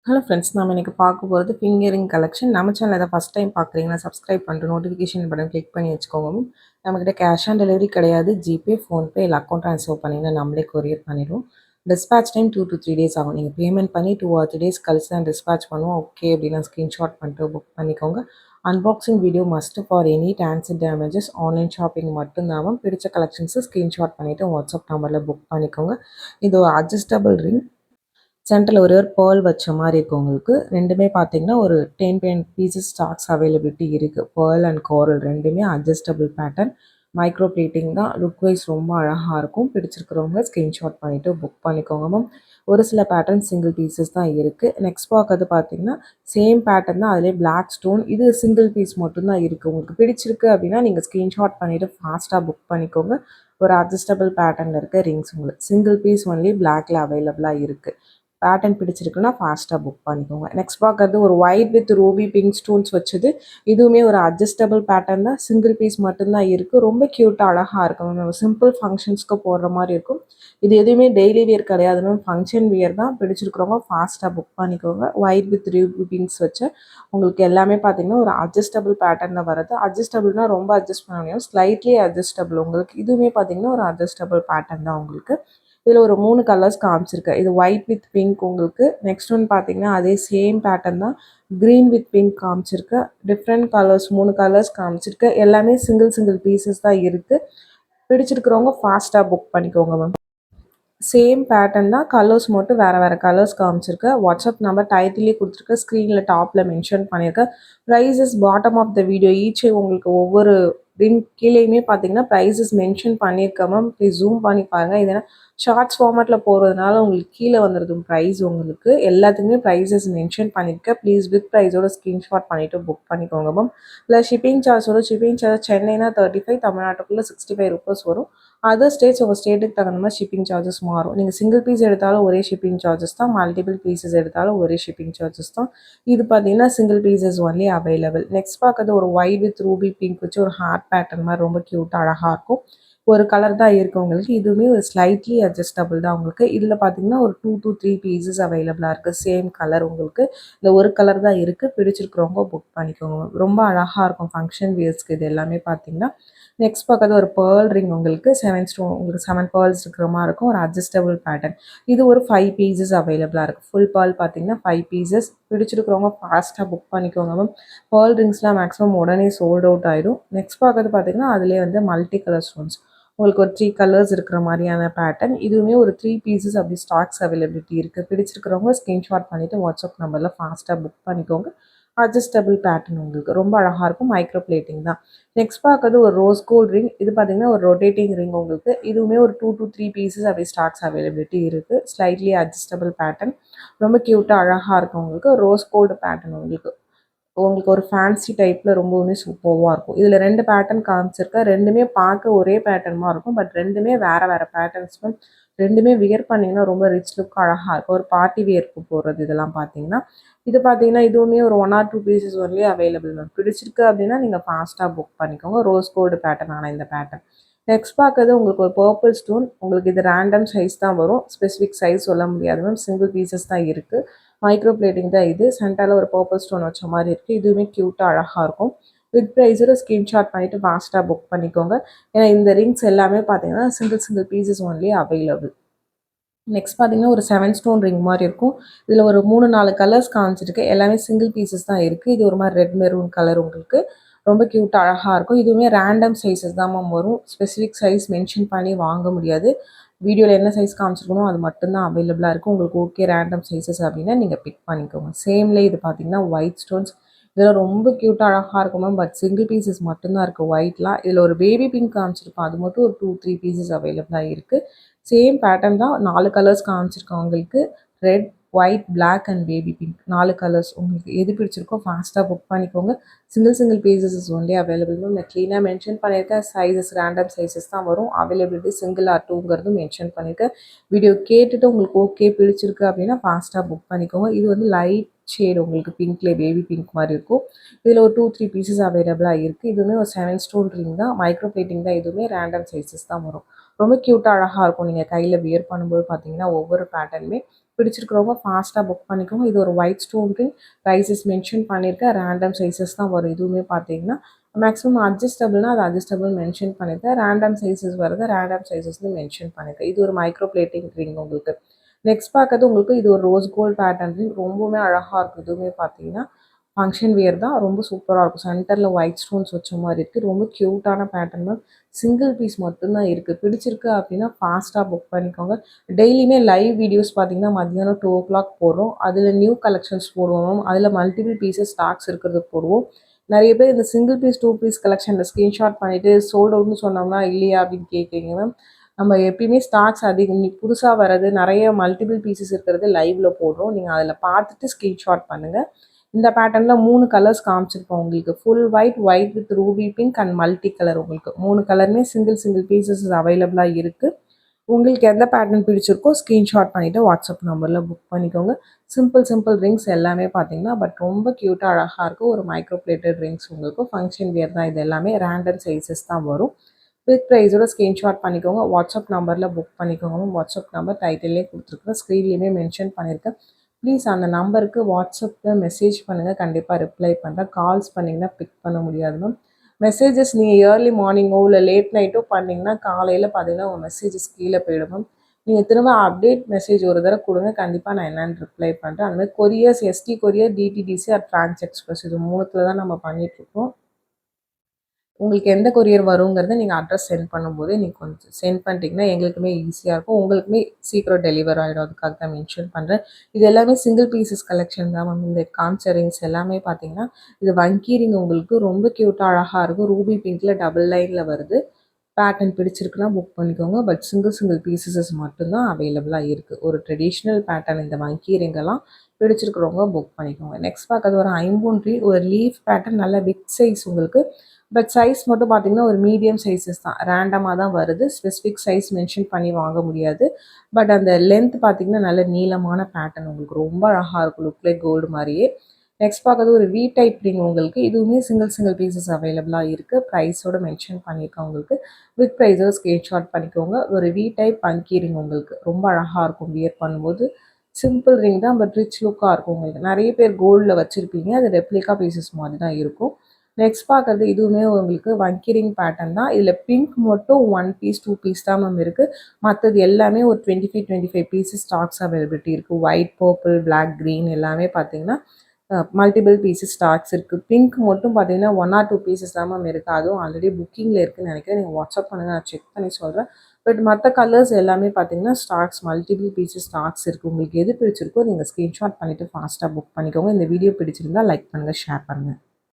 Hello friends, நம்ம இன்றைக்கி பார்க்க போகிறது ஃபிங்கரிங் கலெக்ஷன். நம்ம சேனல் எதாவது ஃபஸ்ட் டைம் பார்க்குறீங்கன்னா சப்ஸ்கிரைப் பண்ணிட்டு நோட்டிஃபிகேஷன் பட்டன் கிளிக் பண்ணி வச்சுக்கோங்க. நம்மக்கிட்ட கேஷ் ஆன் டெலிவரி கிடையாது. ஜிபே, ஃபோன்பே இல்லை அக்கௌண்ட் ட்ரான்ஸ்ஃபர் பண்ணிங்கன்னா நம்மளே கொரியர் பண்ணிடுவோம். டிஸ்பேச் டைம் 2 to 3 days ஆகும். நீங்கள் பேமெண்ட் பண்ணி 2 or 3 days கழிச்சு தான் டிஸ்பேச் பண்ணுவோம். ஓகே அப்படின்னா ஸ்க்ரீன்ஷாட் பண்ணிட்டு புக் பண்ணிக்கோங்க. Unboxing video must for any transit damages. Online shopping மட்டும்தான். பிடிச்ச கலெக்ஷன்ஸை ஸ்க்ரீன்ஷாட் பண்ணிவிட்டு வாட்ஸ்அப் நம்பரில் புக் பண்ணிக்கோங்க. இது ஒரு அட்ஜஸ்டபிள் ரிங். சென்டரில் ஒரே ஒரு பேர்ல் வச்ச மாதிரி இருக்குது உங்களுக்கு. ரெண்டுமே பார்த்தீங்கன்னா ஒரு 10 பீசஸ் ஸ்டாக்ஸ் அவைலபிலிட்டி இருக்குது. பேர்ல் அண்ட் கோரல் ரெண்டுமே அட்ஜஸ்டபிள் பேட்டர்ன். மைக்ரோ பிளேட்டிங் தான். லுக் வைஸ் ரொம்ப அழகாக இருக்கும். பிடிச்சிருக்கிறவங்க ஸ்க்ரீன்ஷாட் பண்ணிவிட்டு புக் பண்ணிக்கோங்க மேம். ஒரு சில பேட்டர்ன் சிங்கிள் பீசஸ் தான் இருக்குது. நெக்ஸ்ட் பார்க்கறது பார்த்தீங்கன்னா சேம் பேட்டர்ன் தான், அதிலே பிளாக் ஸ்டோன். இது சிங்கிள் பீஸ் மட்டும்தான் இருக்குது. உங்களுக்கு பிடிச்சிருக்கு அப்படின்னா நீங்கள் ஸ்க்ரீன்ஷாட் பண்ணிவிட்டு ஃபாஸ்ட்டாக புக் பண்ணிக்கோங்க. ஒரு அட்ஜஸ்டபிள் பேட்டர்னில் இருக்க ரிங்ஸ் உங்களுக்கு சிங்கிள் பீஸ் ஒன்லி பிளாக்ல அவைலபிளாக இருக்குது. பேட்டர்ன் பிடிச்சிருக்குன்னா ஃபாஸ்ட்டாக புக் பண்ணிக்கோங்க. நெக்ஸ்ட் பார்க்கறது ஒரு white with Ruby pink stones வச்சது. இதுவுமே ஒரு அட்ஜஸ்டபிள் பேட்டர்ன் தான். சிங்கிள் பீஸ் மட்டும்தான் இருக்குது. ரொம்ப க்யூட்டாக அழகாக இருக்கும். நம்ம சிம்பிள் ஃபங்க்ஷன்ஸ்க்கு போடுற மாதிரி இருக்கும். இது எதுவுமே டெய்லி வியர் கிடையாதுன்னு, ஃபங்க்ஷன் வியர் தான். பிடிச்சிருக்கிறவங்க ஃபாஸ்ட்டாக புக் பண்ணிக்கோங்க. ஒயிட் வித் ரூபி பிங்க்ஸ் வச்சு உங்களுக்கு எல்லாமே பார்த்தீங்கன்னா ஒரு அட்ஜஸ்டபிள் பேட்டர்னில் வருது. அட்ஜஸ்டபிள்னால் ரொம்ப அட்ஜஸ்ட் பண்ண முடியும், ஸ்லைட்லி அட்ஜஸ்டபிள் உங்களுக்கு. இதுவுமே பார்த்தீங்கன்னா ஒரு அட்ஜஸ்டபிள் பேட்டர்ன் தான் உங்களுக்கு. இதில் ஒரு 3 கலர்ஸ் காமிச்சிருக்கேன். இது ஒயிட் வித் பிங்க் உங்களுக்கு. நெக்ஸ்ட் ஒன் பார்த்தீங்கன்னா அதே சேம் பேட்டர்ன் தான். க்ரீன் வித் பிங்க் காமிச்சிருக்கேன். டிஃப்ரெண்ட் கலர்ஸ் 3 கலர்ஸ் காமிச்சிருக்கேன். எல்லாமே சிங்கிள் பீசஸ் தான் இருக்குது. பிடிச்சிருக்கிறவங்க ஃபாஸ்ட்டாக புக் பண்ணிக்கோங்க மேம். சேம் பேட்டர்ன் தான், கலர்ஸ் மட்டும் வேறு கலர்ஸ் காமிச்சிருக்கேன். வாட்ஸ்அப் நம்பர் டைட்டிலே கொடுத்துருக்கேன், ஸ்க்ரீனில் டாப்பில் மென்ஷன் பண்ணியிருக்கேன். Prices bottom of the video each உங்களுக்கு ஒவ்வொரு ரிங் கீழேயுமே பார்த்தீங்கன்னா ப்ரைஸஸ் மென்ஷன் பண்ணியிருக்கேன் மேம். ப்ளீஸ் ஜூம் பண்ணி பாருங்கள். இதனால் ஷார்ட்ஸ் ஃபார்மேட்டில் போகிறதுனால உங்களுக்கு கீழே வந்துடுது ப்ரைஸ். உங்களுக்கு எல்லாத்துக்குமே ப்ரைஸஸ் மென்ஷன் பண்ணியிருக்கேன். ப்ளீஸ் வித் ப்ரைஸோட ஸ்க்ரீன்ஷாட் பண்ணிவிட்டு புக் பண்ணிக்கோங்க மேம். ப்ளஸ் ஷிப்பிங் சார்ஜ் சென்னைனா 35, தமிழ்நாட்டுக்குள்ளே 65 ரூபீஸ் வரும். அதர் ஸ்டேட்ஸ் உங்கள் ஸ்டேட்டுக்கு தகுந்த மாதிரி ஷிப்பிங் சார்ஜஸ் மாறும். நீங்கள் சிங்கிள் பீஸ் எடுத்தாலும் ஒரே ஷிப்பிங் சார்ஜஸ் தான். மல்டிபிள் பீசஸ் எடுத்தாலும் ஒரே ஷிப்பிங் சார்ஜஸ் தான். இது பார்த்தீங்கன்னா single pieces only available. Next பார்க்கறது ஒரு ஒயிட் வித் ரூபி பிங்க் வச்சு ஒரு ஹார்ட் பேட்டர்ன் மாதிரி ரொம்ப க்யூட்டாக அழகாக இருக்கும். ஒரு கலர் தான் இருக்குது உங்களுக்கு. இதுவுமே ஒரு ஸ்லைட்லி அட்ஜஸ்டபிள் தான் உங்களுக்கு. இதில் பார்த்தீங்கன்னா ஒரு 2 to 3 பீசஸ் அவைலபிளாக இருக்குது. சேம் கலர் உங்களுக்கு. இந்த ஒரு கலர் தான் இருக்குது. பிடிச்சிருக்கிறவங்க புக் பண்ணிக்கோங்க. ரொம்ப அழகாக இருக்கும் ஃபங்க்ஷன் வியர்ஸ்க்கு இது எல்லாமே பார்த்தீங்கன்னா. நெக்ஸ்ட் பார்க்கறது ஒரு பேர்ல் ரிங் உங்களுக்கு. 7 ஸ்டோன் உங்களுக்கு 7 பேர்ல்ஸ் இருக்கிற மாதிரி இருக்கும். ஒரு அட்ஜஸ்டபிள் பேட்டர்ன். இது ஒரு 5 பீசஸ் அவைலபிளாக இருக்குது. ஃபுல் பேர்ல் பார்த்தீங்கன்னா 5 பீசஸ். பிடிச்சிருக்கிறவங்க ஃபாஸ்ட்டாக புக் பண்ணிக்கோங்க மேம். பேர்ல் ரிங்ஸ்லாம் மேக்ஸிமம் உடனே சோல்ட் அவுட் ஆகிடும். நெக்ஸ்ட் பார்க்கறது பார்த்தீங்கன்னா அதிலே வந்து மல்டி கலர் ஸ்டோன்ஸ் உங்களுக்கு ஒரு 3 கலர்ஸ் இருக்கிற மாதிரியான பேட்டர்ன். இதுவுமே ஒரு 3 பீசஸ் அப்படி ஸ்டாக்ஸ் அவைலபிலிட்டி இருக்குது. பிடிச்சிருக்கிறவங்க ஸ்க்ரீன்ஷாட் பண்ணிவிட்டு வாட்ஸ்அப் நம்பரில் ஃபாஸ்ட்டாக புக் பண்ணிக்கோங்க. அட்ஜஸ்டபிள் பேட்டர்ன் உங்களுக்கு ரொம்ப அழகாக இருக்கும். மைக்ரோ பிளேட்டிங் தான். நெக்ஸ்ட் பார்க்கறது ஒரு ரோஸ் கோல்ட் ரிங். இது பார்த்தீங்கன்னா ஒரு ரொட்டேட்டிங் ரிங் உங்களுக்கு. இதுவுமே ஒரு 2 to 3 பீசஸ் அப்படி ஸ்டாக்ஸ் அவைலபிலிட்டி இருக்குது. Slightly adjustable pattern. ரொம்ப க்யூட்டாக அழகாக இருக்கும் உங்களுக்கு. ரோஸ் கோல்டு பேட்டர்ன் உங்களுக்கு. உங்களுக்கு ஒரு ஃபேன்சி டைப்பில் ரொம்பவுமே சூப்பராக இருக்கும். இதில் 2 பேட்டர்ன் காமிச்சிருக்கேன். ரெண்டுமே பார்க்க ஒரே பேட்டர்னாக இருக்கும். பட் ரெண்டுமே வேறு பேட்டர்ன்ஸ் மேம். ரெண்டுமே வியர் பண்ணிங்கன்னா ரொம்ப ரிச் லுக் அழகாக இருக்கும். ஒரு பார்ட்டி வியர்க்கு போடுறது இதெல்லாம் பார்த்தீங்கன்னா. இது பார்த்தீங்கன்னா இதுவுமே ஒரு 1 or 2 pieces only available ma'am. பிடிச்சிருக்கு அப்படின்னா நீங்கள் ஃபாஸ்ட்டாக புக் பண்ணிக்கோங்க. ரோஸ் கோல்டு பேட்டர்ன் ஆனால் இந்த பேட்டர்ன். நெக்ஸ்ட் பார்க்கறது உங்களுக்கு ஒரு பர்பிள் ஸ்டோன். உங்களுக்கு இது ரேண்டம் சைஸ் தான் வரும். ஸ்பெசிஃபிக் சைஸ் சொல்ல முடியாது மேம். சிங்கிள் பீசஸ் தான் இருக்குது. மைக்ரோ பிளேட்டிங் தான் இது. சென்டரில் ஒரு பர்பிள் ஸ்டோன் வச்ச மாதிரி இருக்குது. இதுவுமே க்யூட்டாக அழகாக இருக்கும். வித் ப்ரைஸோட ஸ்க்ரீன்ஷாட் பண்ணிவிட்டு ஃபாஸ்ட்டாக புக் பண்ணிக்கோங்க. ஏன்னா இந்த ரிங்ஸ் எல்லாமே பார்த்தீங்கன்னா single pieces only available. Next பார்த்தீங்கன்னா ஒரு 7 ஸ்டோன் ரிங் மாதிரி இருக்கும். இதில் ஒரு 3-4 கலர்ஸ் காமிச்சிருக்கு. எல்லாமே சிங்கிள் பீசஸ் தான் இருக்குது. இது ஒரு மாதிரி ரெட் மெரூன் கலர் உங்களுக்கு. ரொம்ப க்யூட்டாக அழகாக இருக்கும். இதுவுமே ரேண்டம் சைஸஸ் தான் மேம் வரும். ஸ்பெசிஃபிக் சைஸ் மென்ஷன் பண்ணி வாங்க முடியாது. வீடியோவில் என்ன சைஸ் காமிச்சிருக்கணும் அது மட்டும்தான் அவைலபிளாக இருக்கும். உங்களுக்கு ஓகே ரேண்டம் சைஸஸ் அப்படின்னா நீங்கள் பிக் பண்ணிக்கோங்க. சேம்லேயே இது பார்த்தீங்கன்னா ஒயிட் ஸ்டோன்ஸ். இதில் ரொம்ப க்யூட்டாக அழகாக இருக்கும் மேம். பட் சிங்கிள் பீசஸ் மட்டும்தான் இருக்குது ஒயிட்லாம். இதில் ஒரு பேபி பிங்க் காமிச்சிருக்கோம். அது மட்டும் ஒரு 2-3 பீசஸ் அவைலபிளாக இருக்குது. சேம் பேட்டர்ன் தான். 4 கலர்ஸ் காமிச்சிருக்கோம் உங்களுக்கு. Red, white, black and baby pink 4 colours. உங்களுக்கு எது பிடிச்சிருக்கோ ஃபாஸ்ட்டாக புக் பண்ணிக்கோங்க. Single pieces only available ma'am. நான் க்ளீனாக மென்ஷன் பண்ணியிருக்கேன். சைஸஸ் ரேண்டம் சைஸஸ் தான் வரும். அவைலபிலிட்டி சிங்கிள் ஆர் 2ங்கிறதும் மென்ஷன் பண்ணியிருக்கேன். வீடியோ கேட்டுட்டு உங்களுக்கு ஓகே பிடிச்சிருக்கு அப்படின்னா ஃபாஸ்ட்டாக புக் பண்ணிக்கோங்க. இது வந்து லைட் ஷேட் உங்களுக்கு பிங்க்லேயே பேபி பிங்க் மாதிரி இருக்கும். இதில் ஒரு 2-3 பீசஸ் அவைலபிளாக இருக்குது. இதுவுமே ஒரு 7 ஸ்டோன் ரிங் தான். மைக்ரோ பிளேட்டிங் தான். இதுவுமே ரேண்டம் சைஸஸ் தான் வரும். ரொம்ப க்யூட்டாக அழகாக இருக்கும். நீங்கள் கையில் வியர் பண்ணும்போது பார்த்தீங்கன்னா ஒவ்வொரு பேட்டர்னுமே பிடிச்சிருக்கிறவங்க ஃபாஸ்ட்டாக புக் பண்ணிக்கோங்க. இது ஒரு white stone ring. Prices mention பண்ணியிருக்கேன். ரேண்டம் சைஸஸ் தான் வரும். இதுவுமே பார்த்தீங்கன்னா மேக்ஸிமம் அட்ஜஸ்டபிள்னா அது அட்ஜஸ்டபிள் மென்ஷன் பண்ணியிருக்கேன். ரேண்டம் சைஸஸ் வருது, ரேண்டம் சைஸஸ்னு மென்ஷன் பண்ணியிருக்கேன். இது ஒரு மைக்ரோ பிளேட்டிங் ரிங் உங்களுக்கு. நெக்ஸ்ட் பார்க்கறது உங்களுக்கு இது ஒரு ரோஸ் கோல்ட் பேட்டர்ன் ரிங். ரொம்பவுமே அழகாக இருக்கும். இதுவுமே பார்த்தீங்கன்னா ஃபங்க்ஷன் வியர் தான். ரொம்ப சூப்பராக இருக்கும். சென்டரில் ஒயிட் ஸ்டோன்ஸ் வச்ச மாதிரி இருக்குது. ரொம்ப க்யூட்டான பேட்டர்ன் தான். சிங்கிள் பீஸ் மட்டும்தான் இருக்குது. பிடிச்சிருக்கு அப்படின்னா ஃபாஸ்ட்டாக புக் பண்ணிக்கோங்க. டெய்லியுமே லைவ் வீடியோஸ் பார்த்தீங்கன்னா மத்தியானம் 2 o'clock போடுறோம். அதில் நியூ கலெக்ஷன்ஸ் போடுவோம். அதில் மல்டிபிள் பீசஸ் ஸ்டாக்ஸ் இருக்கிறது போடுவோம். நிறைய பேர் இந்த சிங்கிள் பீஸ் 2 பீஸ் கலெக்ஷனில் ஸ்க்ரீன்ஷாட் பண்ணிவிட்டு சோல்ட் அவுட்னு சொன்னோம்னா இல்லையா அப்படின்னு கேட்குறீங்க மேம். நம்ம எப்பயுமே ஸ்டாக்ஸ் அதிகம் புதுசாக வர்றது நிறைய மல்டிபிள் பீசஸ் இருக்கிறது லைவில் போடுறோம். நீங்கள் அதில் பார்த்துட்டு ஸ்க்ரீன்ஷாட் பண்ணுங்கள். இந்த பேட்டர்னில் 3 கலர்ஸ் காமிச்சிருப்போம் உங்களுக்கு. Full white, white with Ruby pink and multi colour. உங்களுக்கு 3 கலருமே சிங்கிள் பீசஸ் அவைலபிளாக இருக்குது. உங்களுக்கு எந்த பேட்டர்ன் பிடிச்சிருக்கோ ஸ்க்ரீன்ஷாட் பண்ணிவிட்டு வாட்ஸ்அப் நம்பரில் புக் பண்ணிக்கோங்க. சிம்பிள் ரிங்ஸ் எல்லாமே பார்த்தீங்கன்னா பட் ரொம்ப க்யூட்டாக அழகாக இருக்கும். ஒரு மைக்ரோ பிளேட்டட் ரிங்ஸ் உங்களுக்கு. ஃபங்க்ஷன் வியர் தான். இது எல்லாமே ரேண்டம் சைஸஸ் தான் வரும். வித் ப்ரைஸோட ஸ்க்ரீன்ஷாட் பண்ணிக்கோங்க. வாட்ஸ்அப் நம்பரில் புக் பண்ணிக்கோங்க. வாட்ஸ்அப் நம்பர் டைட்டிலே கொடுத்துருக்குறேன், ஸ்க்ரீன்லேயுமே மென்ஷன் பண்ணியிருக்கேன். ப்ளீஸ் அந்த நம்பருக்கு வாட்ஸ்அப்பில் மெசேஜ் பண்ணுங்கள். கண்டிப்பாக ரிப்ளை பண்ணுறேன். கால்ஸ் பண்ணிங்கன்னா பிக் பண்ண முடியாது மேம். மெசேஜஸ் நீங்கள் ஏர்லி மார்னிங்கோ இல்லை லேட் நைட்டோ பண்ணிங்கன்னா காலையில் பார்த்தீங்கன்னா உங்கள் மெசேஜஸ் கீழே போயிடும் மேம். நீங்கள் திரும்ப அப்டேட் மெசேஜ் ஒரு தடவை கொடுங்க. கண்டிப்பாக நான் என்னென்னு ரிப்ளை பண்ணுறேன். அதுமாதிரி couriers, ST courier, DTDC or Franch Express, இது 3த்தில் தான் நம்ம பண்ணிகிட்ருக்கோம். உங்களுக்கு எந்த கொரியர் வருங்கிறத நீங்கள் அட்ரஸ் சென்ட் பண்ணும்போது நீங்கள் கொஞ்சம் சென்ட் பண்ணிட்டீங்கன்னா எங்களுக்குமே ஈஸியாக இருக்கும். உங்களுக்குமே சீக்கிரம் டெலிவர் ஆகிடும். அதுக்காக தான் மென்ஷன் பண்ணுறேன். இது எல்லாமே சிங்கிள் பீசஸ் கலெக்ஷன் தான் மேம். இந்த காமிச்ச ரிங்ஸ் எல்லாமே பார்த்தீங்கன்னா இது வங்கி ரிங். உங்களுக்கு ரொம்ப க்யூட்டாக அழகாக இருக்கும். ரூபி பிங்க்கில் டபுள் லைனில் வருது. பேட்டர்ன் பிடிச்சிருக்குன்னா புக் பண்ணிக்கோங்க. பட் சிங்கிள் பீசஸஸ் மட்டும்தான் அவைலபிளாக இருக்குது. ஒரு ட்ரெடிஷ்னல் பேட்டர்ன் இந்த வங்கி ரிங்கெல்லாம் பிடிச்சிருக்கிறவங்க புக் பண்ணிக்கோங்க. நெக்ஸ்ட் பார்க்கறது ஒரு ஐம்பூன்றி ஒரு லீஃப் பேட்டர்ன், நல்ல பிக் சைஸ் உங்களுக்கு. பட் சைஸ் மட்டும் பார்த்தீங்கன்னா ஒரு மீடியம் சைஸஸ் தான். ரேண்டமாக தான் வருது. ஸ்பெசிஃபிக் சைஸ் மென்ஷன் பண்ணி வாங்க முடியாது. பட் அந்த லென்த் பார்த்தீங்கன்னா நல்ல நீளமான பேட்டர்ன் உங்களுக்கு. ரொம்ப அழகாக இருக்கும். லுக்லே கோல்டு மாதிரியே. நெக்ஸ்ட் பார்க்கறது ஒரு வி டைப் ரிங் உங்களுக்கு. இதுவுமே சிங்கிள் பீசஸ் அவைலபிளாக இருக்குது. ப்ரைஸோடு மென்ஷன் பண்ணியிருக்கேன் உங்களுக்கு. வித் ப்ரைஸோட ஸ்க்ரீன்ஷாட் பண்ணிக்கோங்க. ஒரு வி டைப் வங்கி ரிங் உங்களுக்கு. ரொம்ப அழகாக இருக்கும் வியர் பண்ணும்போது. சிம்பிள் ரிங் தான் பட் ரிச் லுக்காக இருக்கும் உங்களுக்கு. நிறைய பேர் கோல்டில் வச்சுருப்பீங்க. அது ரெப்ளிகா பீசஸ் மாதிரி தான் இருக்கும். நெக்ஸ்ட் பார்க்குறது இதுவுமே உங்களுக்கு வங்கி ரிங் பேட்டர்ன் தான். இதில் பிங்க் மட்டும் 1 பீஸ் 2 பீஸ் தான் மேம் இருக்குது. மற்றது எல்லாமே ஒரு 25 பீசஸ் ஸ்டாக்ஸ் அவைலபிலிட்டி இருக்குது. ஒயிட், பர்பிள், பிளாக், க்ரீன் எல்லாமே பார்த்தீங்கன்னா மல்டிபிள் பீசஸ் ஸ்டாக்ஸ் இருக்குது. பிங்க் மட்டும் பார்த்தீங்கன்னா 1 or 2 பீசஸ் தான் மேம் இருக்குது. அதுவும் ஆல்ரெடி புக்கிங்கில் இருக்குதுன்னு நினைக்கிறேன். நீங்கள் வாட்ஸ்அப் பண்ணுங்கள், நான் செக் பண்ணி சொல்கிறேன். பட் மற்ற கலர்ஸ் எல்லாமே பார்த்தீங்கன்னா ஸ்டாக்ஸ் மல்டிபிள் பீசஸ் ஸ்டாக்ஸ் இருக்குது. உங்களுக்கு எது பிடிச்சிருக்கோ நீங்கள் ஸ்க்ரீன்ஷாட் பண்ணிவிட்டு ஃபாஸ்ட்டாக புக் பண்ணிக்கோங்க. இந்த வீடியோ பிடிச்சிருந்தால் லைக் பண்ணுங்கள், ஷேர் பண்ணுங்கள்.